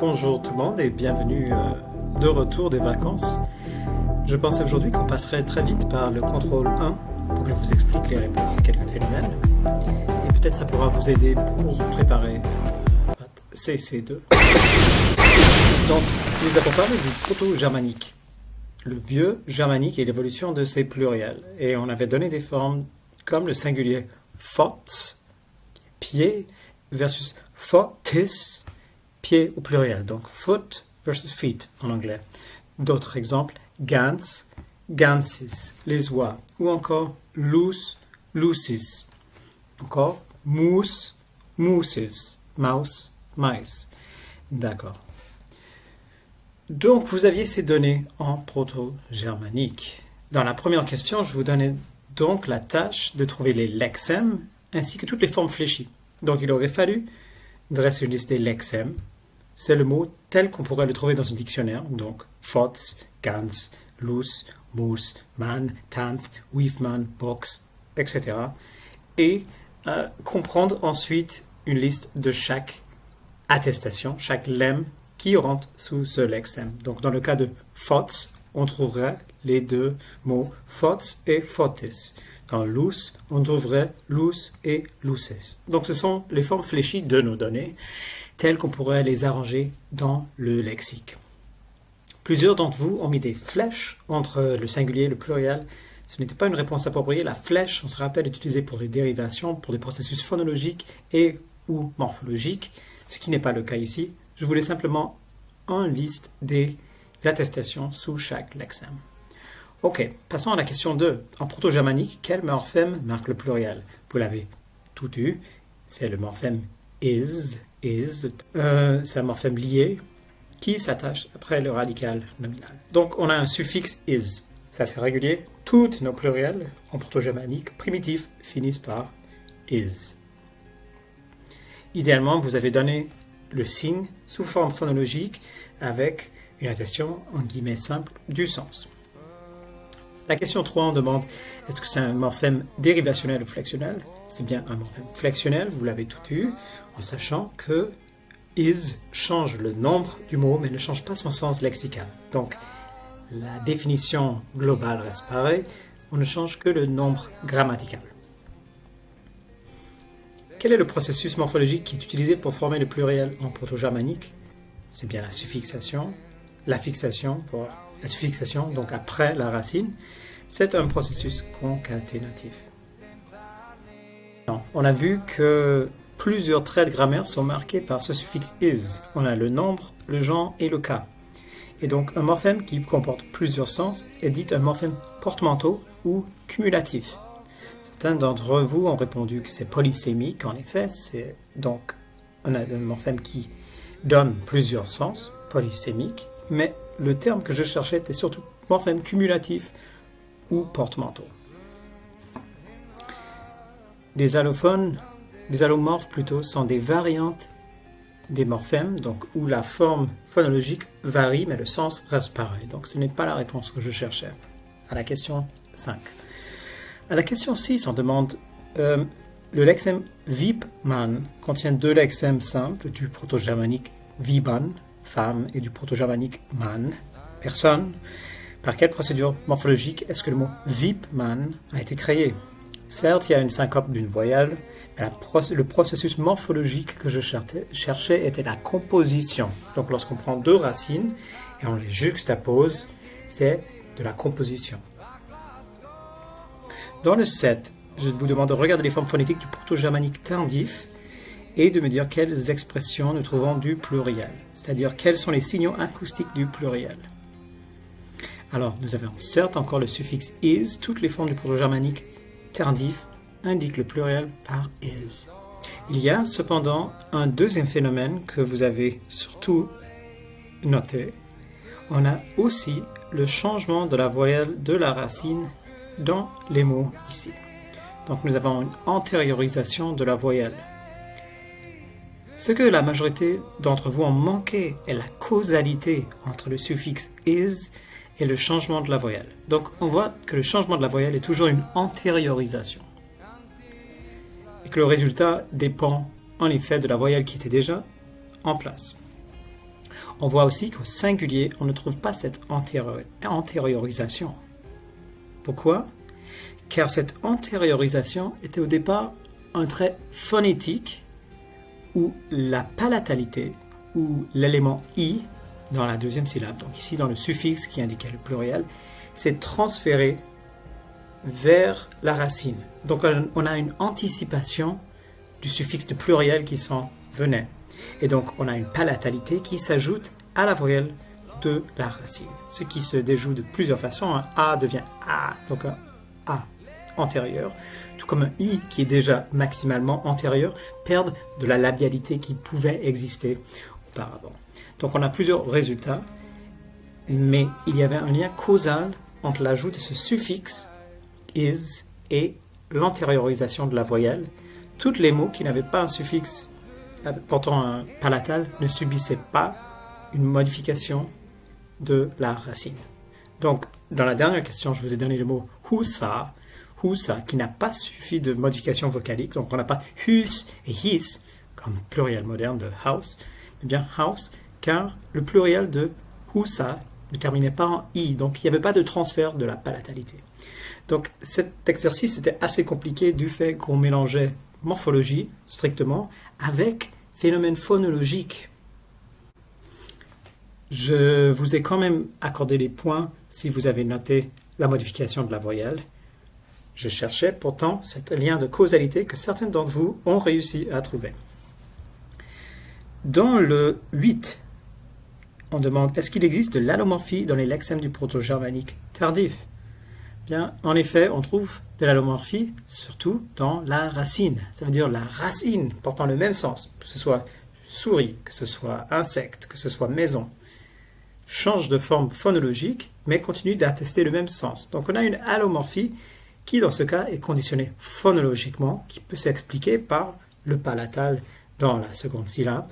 Bonjour tout le monde et bienvenue de retour des vacances. Je pensais aujourd'hui qu'on passerait très vite par le contrôle 1 pour que je vous explique les réponses à quelques phénomènes. Et peut-être ça pourra vous aider pour préparer votre CC2. Donc, nous avons parlé du proto-germanique, le vieux germanique et l'évolution de ses pluriels. Et on avait donné des formes comme le singulier fots, pied, versus fotis, pied au pluriel. Donc foot versus feet en anglais. D'autres exemples, gans, gansis, les oies. Ou encore loose, loosis. Encore moose, mooses, mouse, mice. D'accord. Donc, vous aviez ces données en proto-germanique. Dans la première question, je vous donnais donc la tâche de trouver les lexèmes ainsi que toutes les formes fléchies. Donc, il aurait fallu dresser une liste des lexèmes. C'est le mot tel qu'on pourrait le trouver dans un dictionnaire. Donc, fots, gans, loose, moose, man, tanth, weefman, box, etc. Et comprendre ensuite une liste de chaque attestation, chaque lemme qui rentre sous ce lexème. Donc, dans le cas de fots, on trouverait les deux mots fots et fotis. Dans loose, on trouverait loose et looses. Donc, ce sont les formes fléchies de nos données, telles qu'on pourrait les arranger dans le lexique. Plusieurs d'entre vous ont mis des flèches entre le singulier et le pluriel. Ce n'était pas une réponse appropriée. La flèche, on se rappelle, est utilisée pour les dérivations, pour des processus phonologiques et ou morphologiques, ce qui n'est pas le cas ici. Je voulais simplement une liste des attestations sous chaque lexème. Ok, passons à la question 2. En proto-germanique, quel morphème marque le pluriel? Vous l'avez tout eu, c'est le morphème is. C'est un morphème lié qui s'attache après le radical nominal. Donc, on a un suffixe is. Ça, c'est régulier. Toutes nos pluriels en proto-germanique primitifs finissent par is. Idéalement, vous avez donné le signe sous forme phonologique avec une attestation en guillemets simple du sens. La question 3, on demande est-ce que c'est un morphème dérivationnel ou flexionnel? C'est bien un morphème flexionnel, vous l'avez tout eu, en sachant que is change le nombre du mot, mais ne change pas son sens lexical. Donc, la définition globale reste pareille, on ne change que le nombre grammatical. Quel est le processus morphologique qui est utilisé pour former le pluriel en proto-germanique? C'est bien la suffixation, la fixation, la suffixation, donc après la racine. C'est un processus concaténatif. On a vu que plusieurs traits de grammaire sont marqués par ce suffixe is. On a le nombre, le genre et le cas. Et donc, un morphème qui comporte plusieurs sens est dit un morphème portemanteau ou cumulatif. Certains d'entre vous ont répondu que c'est polysémique, en effet. Donc, on a un morphème qui donne plusieurs sens, polysémique, mais le terme que je cherchais était surtout morphème cumulatif ou portemanteau. Les allomorphes plutôt, sont des variantes des morphèmes, donc où la forme phonologique varie, mais le sens reste pareil. Donc ce n'est pas la réponse que je cherchais à la question 5. À la question 6, on demande le lexème Weibmann contient deux lexèmes simples du proto-germanique Weibmann, femme, et du proto-germanique Mann, personne. Par quelle procédure morphologique est-ce que le mot Weibmann a été créé? Certes, il y a une syncope d'une voyelle, mais le processus morphologique que je cherchais était la composition. Donc lorsqu'on prend deux racines et on les juxtapose, c'est de la composition. Dans le 7, je vous demande de regarder les formes phonétiques du proto-germanique tardif et de me dire quelles expressions nous trouvons du pluriel, c'est-à-dire quels sont les signaux acoustiques du pluriel. Alors, nous avons certes encore le suffixe is, toutes les formes du proto-germanique tardif indiquent le pluriel par is. Il y a cependant un deuxième phénomène que vous avez surtout noté. On a aussi le changement de la voyelle de la racine dans les mots ici. Donc nous avons une antériorisation de la voyelle. Ce que la majorité d'entre vous ont manqué est la causalité entre le suffixe is et le changement de la voyelle. Donc on voit que le changement de la voyelle est toujours une antériorisation. et que le résultat dépend en effet de la voyelle qui était déjà en place. On voit aussi qu'au singulier, on ne trouve pas cette antériorisation. Pourquoi? Car cette antériorisation était au départ un trait phonétique où la palatalité, ou l'élément i dans la deuxième syllabe, donc ici dans le suffixe qui indiquait le pluriel, s'est transféré vers la racine. Donc on a une anticipation du suffixe de pluriel qui s'en venait. Et donc on a une palatalité qui s'ajoute à la voyelle de la racine. Ce qui se déjoue de plusieurs façons. Un A devient A, donc un A antérieur, tout comme un I qui est déjà maximalement antérieur, perd de la labialité qui pouvait exister auparavant. Donc on a plusieurs résultats, mais il y avait un lien causal entre l'ajout de ce suffixe is et l'antériorisation de la voyelle. Tous les mots qui n'avaient pas un suffixe portant un palatal ne subissaient pas une modification de la racine. Donc, dans la dernière question, je vous ai donné le mot husa, qui n'a pas suffi de modification vocalique. Donc, on n'a pas hus et his, comme pluriel moderne de house, mais bien house, car le pluriel de husa ne terminait pas en i, donc il n'y avait pas de transfert de la palatalité. Donc, cet exercice était assez compliqué du fait qu'on mélangeait morphologie, strictement, avec phénomène phonologique. Je vous ai quand même accordé les points si vous avez noté la modification de la voyelle. Je cherchais pourtant ce lien de causalité que certains d'entre vous ont réussi à trouver. Dans le 8, on demande est-ce qu'il existe de l'allomorphie dans les lexèmes du proto-germanique tardif? Bien, en effet, on trouve de l'allomorphie surtout dans la racine. Ça veut dire la racine portant le même sens, que ce soit souris, que ce soit insecte, que ce soit maison, change de forme phonologique, mais continue d'attester le même sens. Donc on a une allomorphie qui, dans ce cas, est conditionnée phonologiquement, qui peut s'expliquer par le palatal dans la seconde syllabe.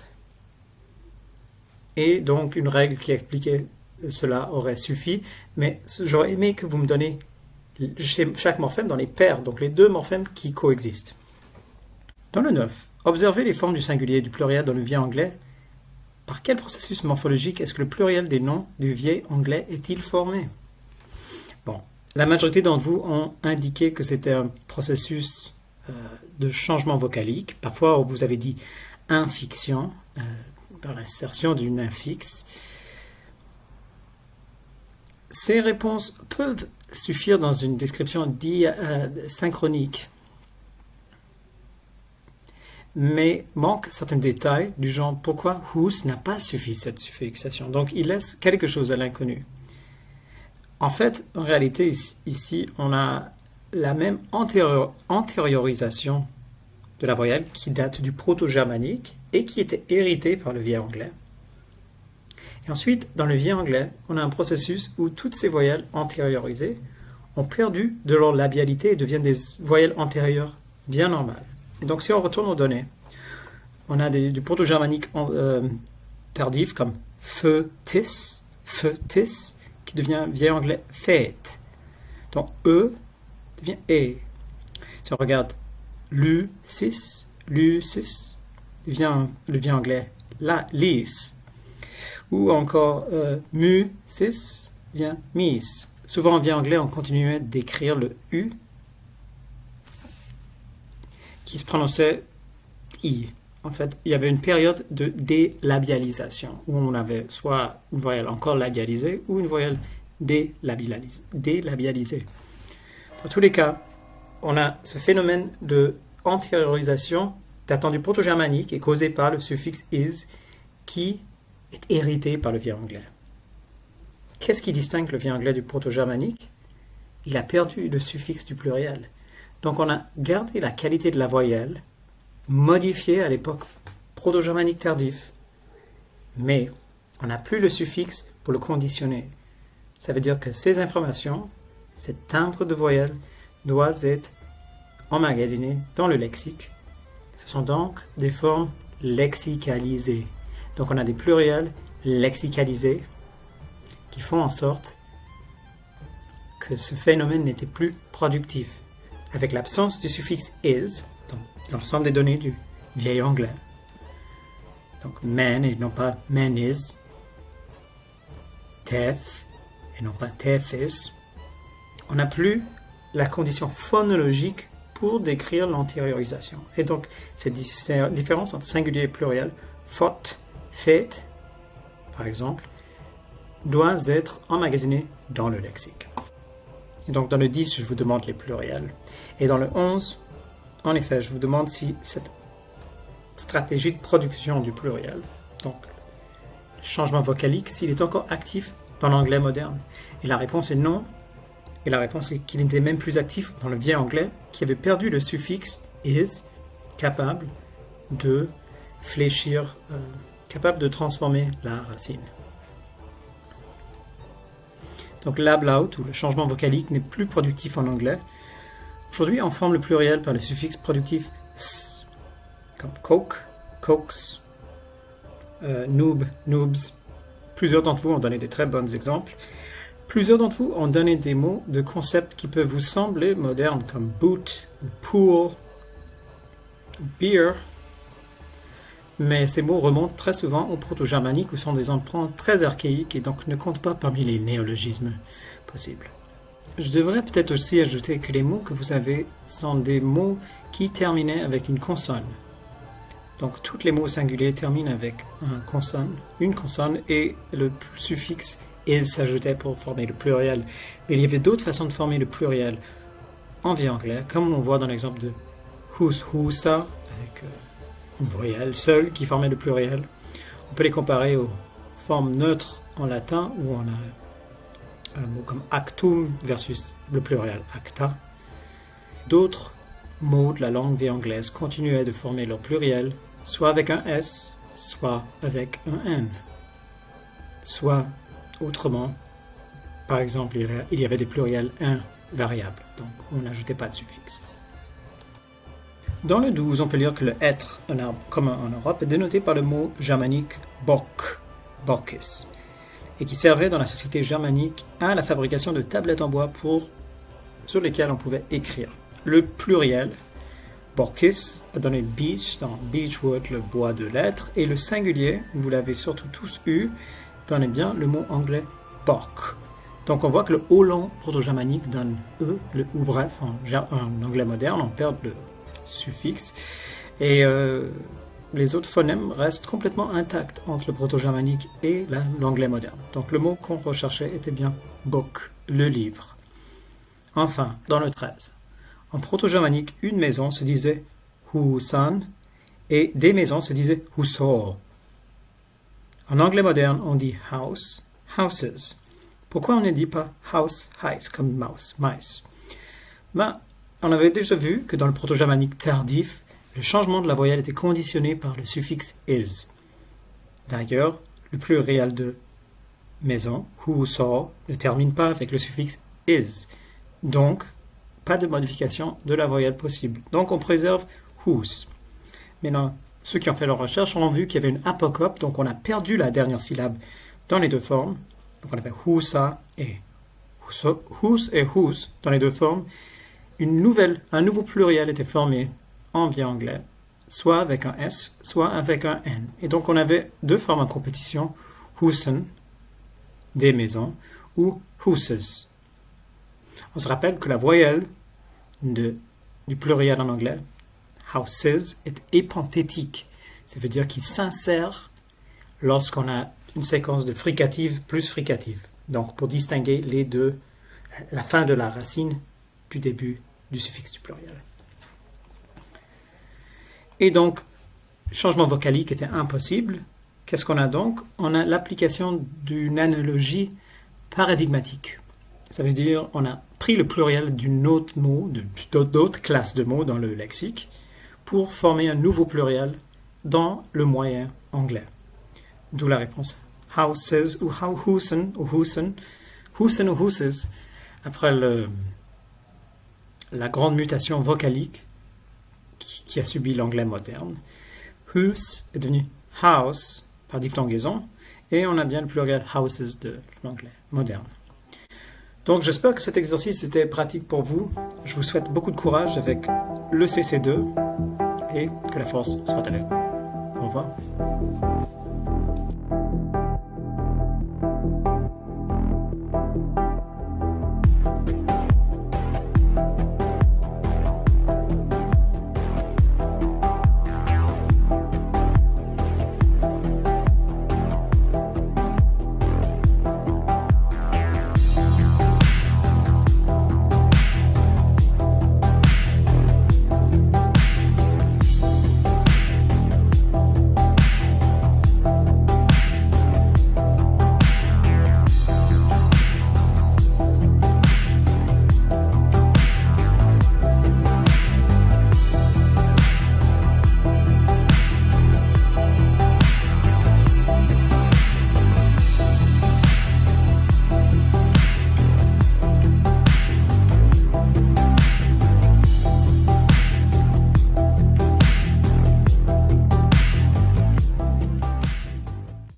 Et donc une règle qui expliquait cela aurait suffi, mais j'aurais aimé que vous me donniez chez chaque morphème dans les paires, donc les deux morphèmes qui coexistent. Dans le 9, observez les formes du singulier et du pluriel dans le vieil anglais. Par quel processus morphologique est-ce que le pluriel des noms du vieil anglais est-il formé? Bon, la majorité d'entre vous ont indiqué que c'était un processus de changement vocalique. Parfois, vous avez dit infixion, par l'insertion d'une infix. Ces réponses peuvent suffire dans une description synchronique, mais manque certains détails du genre pourquoi whose n'a pas suffi cette suffixation. Donc il laisse quelque chose à l'inconnu. En fait, en réalité, ici, on a la même antériorisation de la voyelle qui date du proto-germanique et qui était héritée par le vieil anglais. Et ensuite, dans le vieil anglais, on a un processus où toutes ces voyelles antériorisées ont perdu de leur labialité et deviennent des voyelles antérieures bien normales. Et donc, si on retourne aux données, on a du proto-germanique tardif comme feutis, qui devient vieil anglais fait. Donc, devient e. Si on regarde lucis, devient le vieil anglais lis. Ou encore mu-cis vient mis. Souvent en vieil anglais, on continuait d'écrire le U qui se prononçait I. En fait, il y avait une période de délabialisation où on avait soit une voyelle encore labialisée ou une voyelle délabialisée. Dans tous les cas, on a ce phénomène de antériorisation datant du proto-germanique et causé par le suffixe is qui est hérité par le vieil anglais. Qu'est-ce qui distingue le vieil anglais du proto-germanique? Il a perdu le suffixe du pluriel. Donc on a gardé la qualité de la voyelle, modifiée à l'époque proto-germanique tardif, mais on n'a plus le suffixe pour le conditionner. Ça veut dire que ces informations, ces timbres de voyelles, doivent être emmagasinés dans le lexique. Ce sont donc des formes lexicalisées. Donc on a des pluriels lexicalisés qui font en sorte que ce phénomène n'était plus productif. Avec l'absence du suffixe is, dans l'ensemble des données du vieil anglais. Donc man et non pas man is. Death et non pas death is. On n'a plus la condition phonologique pour décrire l'antériorisation. Et donc, cette différence entre singulier et pluriel, fought, fait, par exemple, doit être emmagasinée dans le lexique. Et donc, dans le 10, je vous demande les pluriels. Et dans le 11, en effet, je vous demande si cette stratégie de production du pluriel, donc le changement vocalique, s'il est encore actif dans l'anglais moderne. Et la réponse est non. Et la réponse est qu'il n'était même plus actif dans le vieil anglais, qui avait perdu le suffixe is, capable de fléchir, capable de transformer la racine. Donc l'ablaut, ou le changement vocalique, n'est plus productif en anglais. Aujourd'hui, on forme le pluriel par le suffixe productif s, comme coke, cokes, noob, noobs. Plusieurs d'entre vous ont donné des très bons exemples. Plusieurs d'entre vous ont donné des mots de concepts qui peuvent vous sembler modernes, comme boot, ou pool, ou beer. Mais ces mots remontent très souvent au proto-germanique où sont des emprunts très archaïques et donc ne comptent pas parmi les néologismes possibles. Je devrais peut-être aussi ajouter que les mots que vous avez sont des mots qui terminaient avec une consonne. Donc tous les mots singuliers terminent avec une consonne et le suffixe il s'ajoutait pour former le pluriel. Mais il y avait d'autres façons de former le pluriel en vieux anglais, comme on voit dans l'exemple de whose, whosa, avec une voyelle seule qui formait le pluriel. On peut les comparer aux formes neutres en latin, où on a un mot comme actum versus le pluriel acta. D'autres mots de la langue vieille anglaise continuaient de former leur pluriel, soit avec un S, soit avec un N, soit autrement. Par exemple, il y avait des pluriels invariables, donc on n'ajoutait pas de suffixe. Dans le 12, on peut lire que le être, un arbre commun en Europe, est dénoté par le mot germanique bock, bockus, et qui servait dans la société germanique à la fabrication de tablettes en bois sur lesquelles on pouvait écrire. Le pluriel, bockus, a donné beech dans beechwood, le bois de lettres, et le singulier, vous l'avez surtout tous eu, donnait bien le mot anglais bock. Donc on voit que le haut long proto-germanique donne e, le ou bref, en anglais moderne, on perd le suffixe, et les autres phonèmes restent complètement intacts entre le proto-germanique et l'anglais moderne. Donc le mot qu'on recherchait était bien book, le livre. Enfin, dans le 13, en proto-germanique, une maison se disait husan et des maisons se disaient husor. En anglais moderne, on dit house, houses. Pourquoi on ne dit pas house, highs, comme mouse, mice? On avait déjà vu que dans le proto-germanique tardif, le changement de la voyelle était conditionné par le suffixe is. D'ailleurs, le pluriel de maison, husor, ne termine pas avec le suffixe is. Donc, pas de modification de la voyelle possible. Donc, on préserve whose. Maintenant, ceux qui ont fait leur recherche ont vu qu'il y avait une apocope, donc on a perdu la dernière syllabe dans les deux formes. Donc on avait husa et whose dans les deux formes. Un nouveau pluriel était formé en vieux anglais, soit avec un S, soit avec un N. Et donc on avait deux formes en compétition, husen, des maisons, ou huses. On se rappelle que la voyelle du pluriel en anglais, houses, est épanthétique. Ça veut dire qu'il s'insère lorsqu'on a une séquence de fricatives plus fricatives. Donc, pour distinguer les deux, la fin de la racine du début du suffixe du pluriel. Et donc, changement vocalique était impossible. Qu'est-ce qu'on a donc? On a l'application d'une analogie paradigmatique. Ça veut dire on a pris le pluriel d'une autre mot, d'autres classes de mots dans le lexique, pour former un nouveau pluriel dans le moyen anglais. D'où la réponse houses ou husen ou husen ou huses, après la grande mutation vocalique qui a subi l'anglais moderne. Whose est devenu house par diphtongaison, et on a bien le pluriel houses de l'anglais moderne. Donc j'espère que cet exercice était pratique pour vous. Je vous souhaite beaucoup de courage avec le CC2 et que la force soit avec vous. Au revoir.